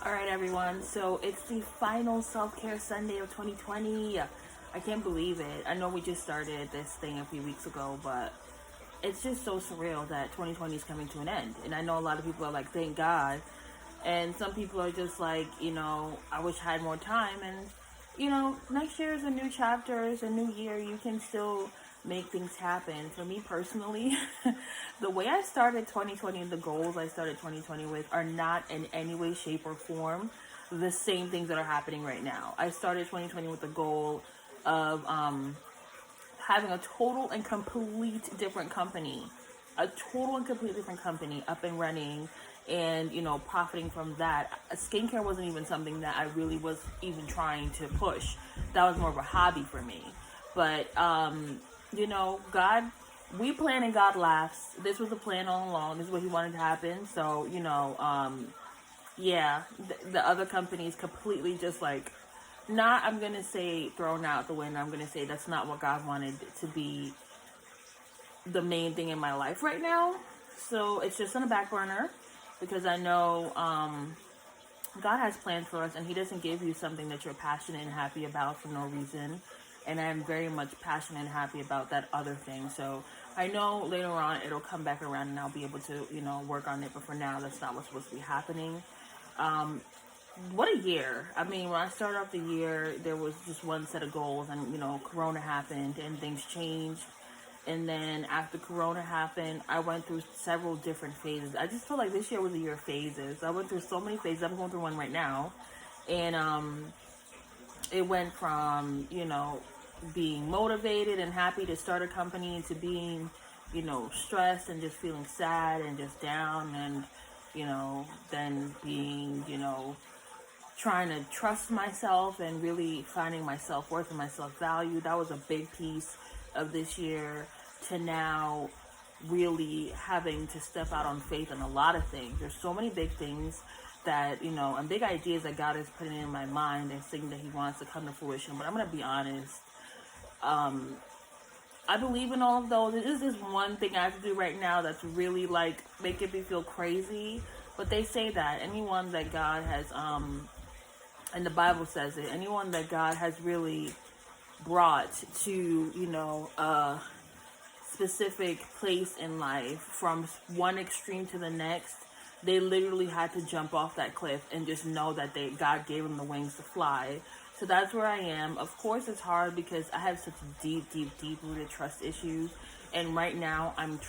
All right, everyone. So it's the final self-care Sunday of 2020. I can't believe it. I know we just started this thing a few weeks ago, but it's just so surreal that 2020 is coming to an end. And I know a lot of people are like, thank God. And some people are just like, I wish I had more time. And, next year is a new chapter, it's a new year. You can still make things happen. For me personally, the way I started 2020 and the goals I started 2020 with are not in any way, shape, or form the same things that are happening right now. I started 2020 with the goal of having a total and complete different company, a total and complete different company up and running, and profiting from that. Skincare wasn't even something that I really was even trying to push. That was more of a hobby for me. But God, we plan and God laughs. This was the plan all along. This is what He wanted to happen. So yeah, the other companies completely just like, not, I'm gonna say thrown out the window. I'm gonna say that's not what God wanted to be the main thing in my life right now. So it's just on the back burner because I know God has plans for us, and He doesn't give you something that you're passionate and happy about for no reason. And I'm very much passionate and happy about that other thing. So I know later on it'll come back around and I'll be able to, work on it. But for now, that's not what's supposed to be happening. What a year. I mean, when I started off the year, there was just one set of goals, and, Corona happened and things changed. And then after Corona happened, I went through several different phases. I just feel like this year was a year of phases. I went through so many phases. I'm going through one right now. And it went from, being motivated and happy to start a company to being, stressed and just feeling sad and just down, and, then being, trying to trust myself and really finding my self-worth and my self-value. That was a big piece of this year, to now really having to step out on faith in a lot of things. There's so many big things that, and big ideas that God is putting in my mind and saying that He wants to come to fruition. But I'm going to be honest. I believe in all of those. This is one thing I have to do right now that's really like making me feel crazy. But they say that anyone that God has, and the Bible says it, anyone that God has really brought to, a specific place in life from one extreme to the next, they literally had to jump off that cliff and just know that God gave them the wings to fly. So that's where I am. Of course, it's hard because I have such deep rooted trust issues. And right now I'm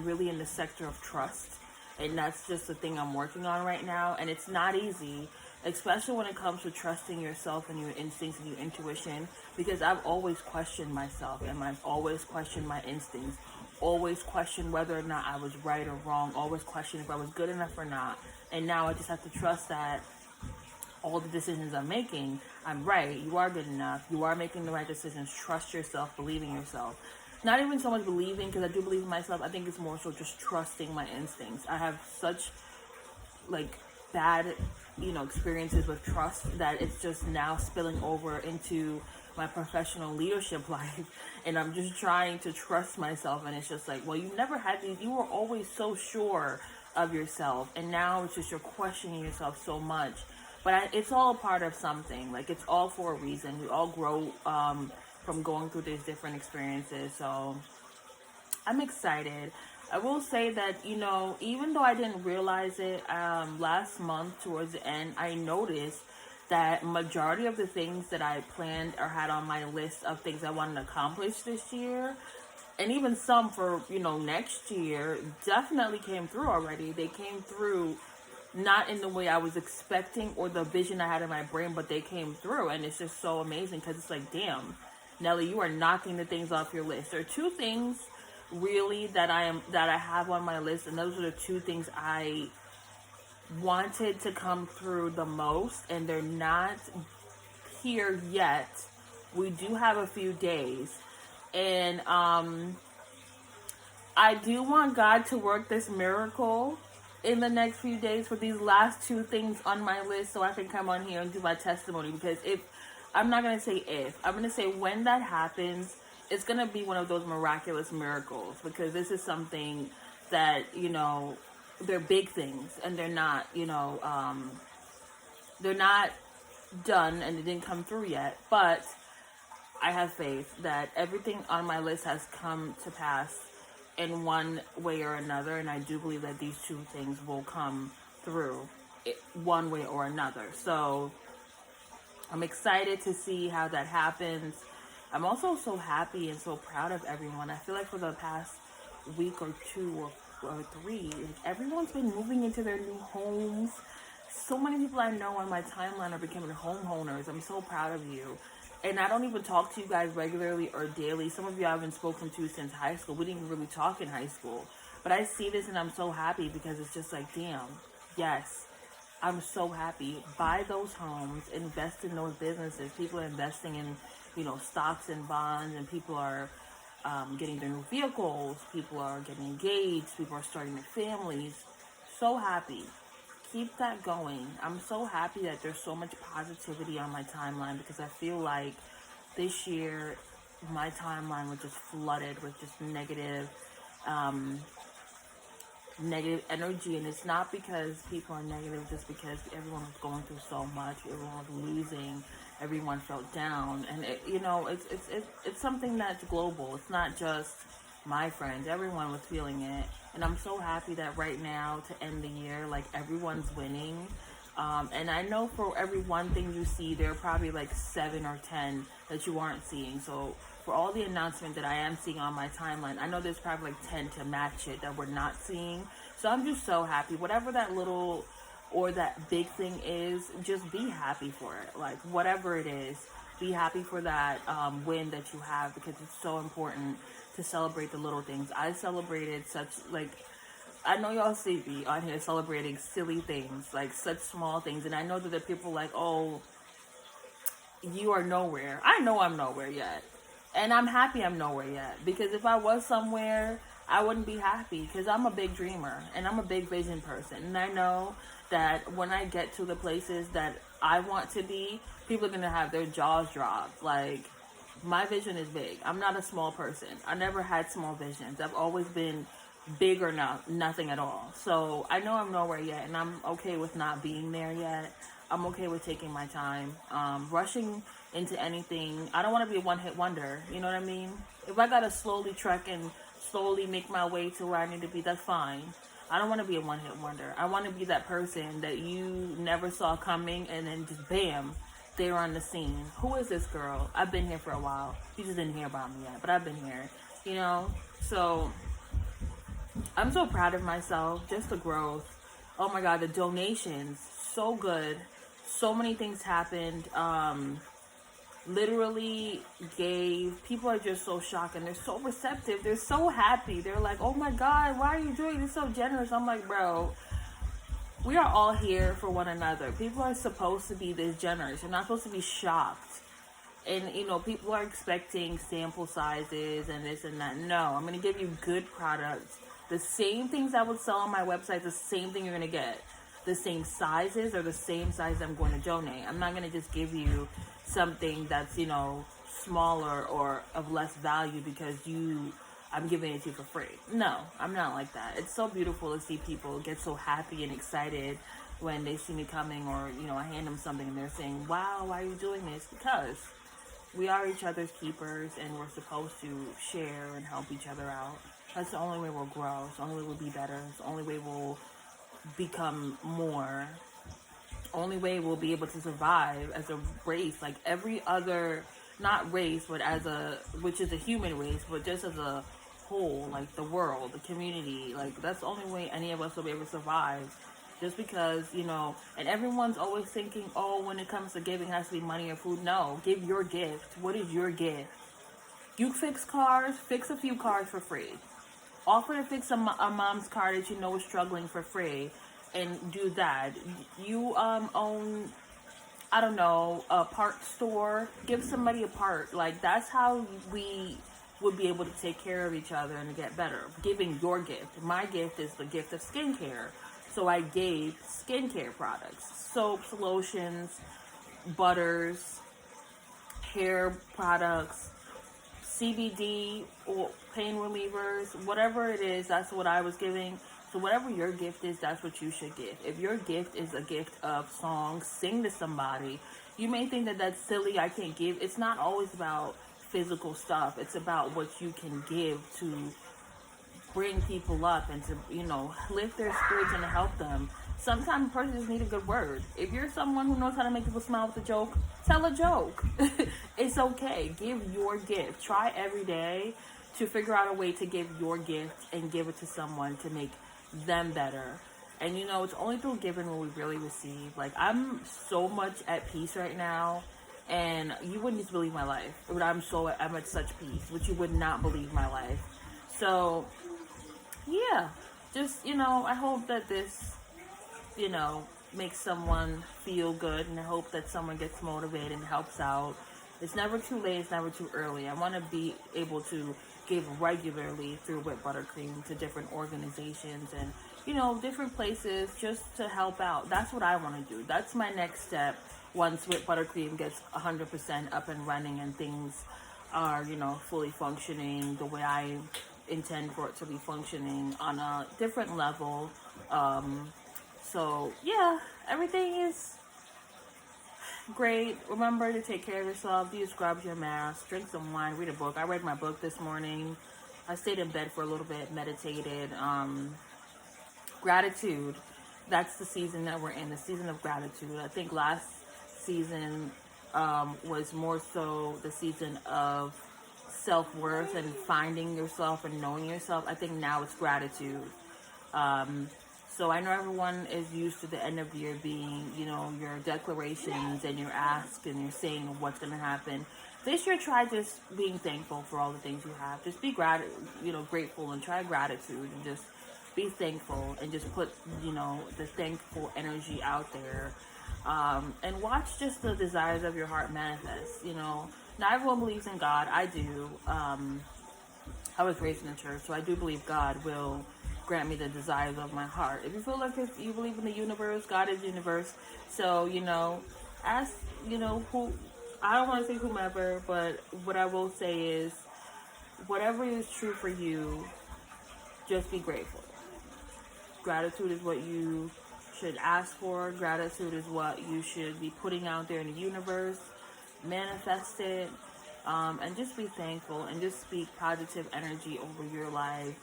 really in the sector of trust. And that's just the thing I'm working on right now. And it's not easy, especially when it comes to trusting yourself and your instincts and your intuition, because I've always questioned myself, and I've always questioned my instincts, always questioned whether or not I was right or wrong, always questioned if I was good enough or not. And now I just have to trust that all the decisions I'm making, I'm right. You are good enough. You are making the right decisions. Trust yourself, believe in yourself. Not even so much believing, because I do believe in myself. I think it's more so just trusting my instincts. I have such like bad, experiences with trust that it's just now spilling over into my professional leadership life. And I'm just trying to trust myself. And it's just like, well, you never had these. You were always so sure of yourself. And now it's just you're questioning yourself so much. But it's all a part of something. Like, it's all for a reason. We all grow from going through these different experiences. So I'm excited. I will say that, even though I didn't realize it, last month towards the end, I noticed that majority of the things that I planned or had on my list of things I wanted to accomplish this year, and even some for, next year, definitely came through already. They came through not in the way I was expecting or the vision I had in my brain, but they came through. And it's just so amazing because it's like, damn, Nelly, you are knocking the things off your list. There are two things really that I have on my list, and those are the two things I wanted to come through the most, and they're not here yet. We do have a few days, and I do want God to work this miracle in the next few days for these last two things on my list, so I can come on here and do my testimony. Because I'm not going to say if, I'm going to say when that happens, it's going to be one of those miraculous miracles, because this is something that, they're big things, and they're not, They're not done and it didn't come through yet, but I have faith that everything on my list has come to pass in one way or another, and I do believe that these two things will come through one way or another. So I'm excited to see how that happens. I'm also so happy and so proud of everyone. I feel like for the past week or two or three, everyone's been moving into their new homes. So many people I know on my timeline are becoming homeowners. I'm so proud of you. And I don't even talk to you guys regularly or daily. Some of you I haven't spoken to since high school. We didn't even really talk in high school. But I see this and I'm so happy because it's just like, damn, yes, I'm so happy. Buy those homes, invest in those businesses. People are investing in, stocks and bonds, and people are getting their new vehicles. People are getting engaged. People are starting their families. So happy. Keep that going. I'm so happy that there's so much positivity on my timeline because I feel like this year my timeline was just flooded with just negative energy, and it's not because people are negative, just because everyone was going through so much, everyone was losing, everyone felt down, and it's something that's global. It's not just my friends, everyone was feeling it, and I'm so happy that right now to end the year, like, everyone's winning. And I know for every one thing you see, there are probably like 7 or 10 that you aren't seeing. So for all the announcements that I am seeing on my timeline, I know there's probably like 10 to match it that we're not seeing. So I'm just so happy. Whatever that little or that big thing is, just be happy for it. Like, whatever it is, be happy for that win that you have, because it's so important to celebrate the little things. I celebrated I know y'all see me on here celebrating silly things, like such small things. And I know that there are people like, oh, you are nowhere. I know I'm nowhere yet. And I'm happy I'm nowhere yet. Because if I was somewhere, I wouldn't be happy. Because I'm a big dreamer and I'm a big vision person. And I know that when I get to the places that I want to be, people are going to have their jaws dropped. Like, my vision is big. I'm not a small person. I never had small visions. I've always been big or nothing at all. So I know I'm nowhere yet, and I'm okay with not being there yet. I'm okay with taking my time. Rushing into anything, I don't want to be a one-hit wonder. You know what I mean? If I gotta slowly trek and slowly make my way to where I need to be, that's fine. I don't want to be a one-hit wonder. I want to be that person that you never saw coming, and then just bam, they're on the scene. Who is this girl? I've been here for a while. You just didn't hear about me yet, but I've been here. So I'm so proud of myself, just the growth. Oh my God, the donations, so good. So many things happened. Literally people are just so shocked and they're so receptive. They're so happy. They're like, oh my God, why are you doing this? So generous. I'm like, bro, we are all here for one another. People are supposed to be this generous. You're not supposed to be shocked. And, people are expecting sample sizes and this and that. No, I'm going to give you good products. The same things I would sell on my website, the same thing you're going to get. The same sizes or the same size I'm going to donate. I'm not going to just give you something that's, smaller or of less value because I'm giving it to you for free. No, I'm not like that. It's so beautiful to see people get so happy and excited when they see me coming, or, I hand them something and they're saying, wow, why are you doing this? Because we are each other's keepers and we're supposed to share and help each other out. That's the only way we'll grow. It's the only way we'll be better. It's the only way we'll become more. Only way we'll be able to survive as a race, like every other, not race, but which is a human race, but just as a whole, like the world, the community, like that's the only way any of us will be able to survive. Just because, and everyone's always thinking, oh, when it comes to giving, it has to be money or food. No, give your gift. What is your gift? You fix cars, fix a few cars for free. Offer to fix a mom's car that you know is struggling for free, and do that. You own, I don't know, a part store. Give somebody a part. Like, that's how we would be able to take care of each other and to get better. Giving your gift. My gift is the gift of skincare. So I gave skincare products. Soaps, lotions, butters, hair products, CBD or pain relievers, whatever it is, that's what I was giving. So whatever your gift is, that's what you should give. If your gift is a gift of songs, sing to somebody. You may think that that's silly, I can't give. It's not always about physical stuff. It's about what you can give to bring people up and to, lift their spirits and to help them. Sometimes a person just needs a good word. If you're someone who knows how to make people smile with a joke, tell a joke. It's okay. Give your gift. Try every day to figure out a way to give your gift and give it to someone to make them better. And it's only through giving will we really receive. Like, I'm so much at peace right now, and you wouldn't just believe my life. But I'm at such peace, which you would not believe my life. So, yeah, just, I hope that this, makes someone feel good, and I hope that someone gets motivated and helps out. It's never too late, it's never too early. I want to be able to give regularly through Whipped Buttercream to different organizations and, different places just to help out. That's what I want to do. That's my next step once Whipped Buttercream gets 100% up and running and things are, fully functioning the way I intend for it to be functioning on a different level. So yeah, everything is great. Remember to take care of yourself. Do your scrubs, your mask, drink some wine, read a book. I read my book this morning. I stayed in bed for a little bit, meditated. Gratitude. That's the season that we're in, the season of gratitude. I think last season was more so the season of self-worth and finding yourself and knowing yourself. I think now it's gratitude. So I know everyone is used to the end of the year being, your declarations and your ask and your saying what's going to happen. This year, try just being thankful for all the things you have. Just be grateful, and try gratitude and just be thankful and just put, the thankful energy out there. And watch just the desires of your heart manifest. Not everyone believes in God. I do. I was raised in the church, so I do believe God will grant me the desires of my heart. If you feel like you believe in the universe, God is the universe. So, ask, who, I don't want to say whomever, but what I will say is, whatever is true for you, just be grateful. Gratitude is what you should ask for. Gratitude is what you should be putting out there in the universe. Manifest it, and just be thankful and just speak positive energy over your life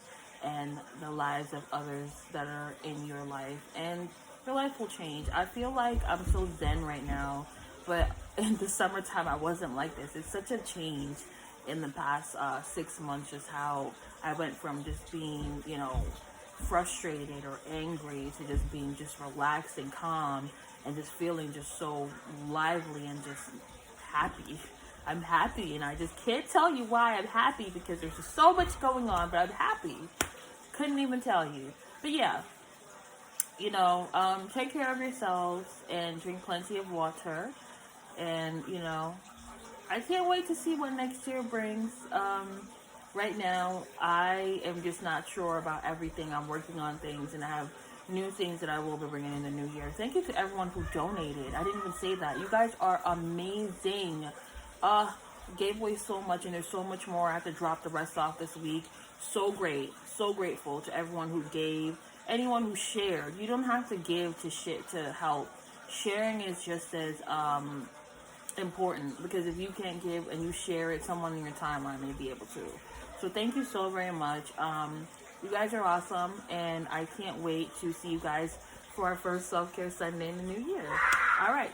and the lives of others that are in your life, and your life will change. I feel like I'm so zen right now, but in the summertime I wasn't like this. It's such a change in the past 6 months, just how I went from just being, frustrated or angry to just being just relaxed and calm and just feeling just so lively and just happy. I'm happy, and I just can't tell you why I'm happy, because there's just so much going on, but I'm happy. Couldn't even tell you. But yeah, take care of yourselves and drink plenty of water. And, I can't wait to see what next year brings. Right now, I am just not sure about everything. I'm working on things, and I have new things that I will be bringing in the new year. Thank you to everyone who donated. I didn't even say that. You guys are amazing. Gave away so much, and there's so much more. I have to drop the rest off this week. So great. So grateful to everyone who gave. Anyone who shared. You don't have to give to help. Sharing is just as important, because if you can't give and you share it, someone in your timeline may be able to. So thank you so very much. You guys are awesome, and I can't wait to see you guys for our first Self-Care Sunday in the new year. All right.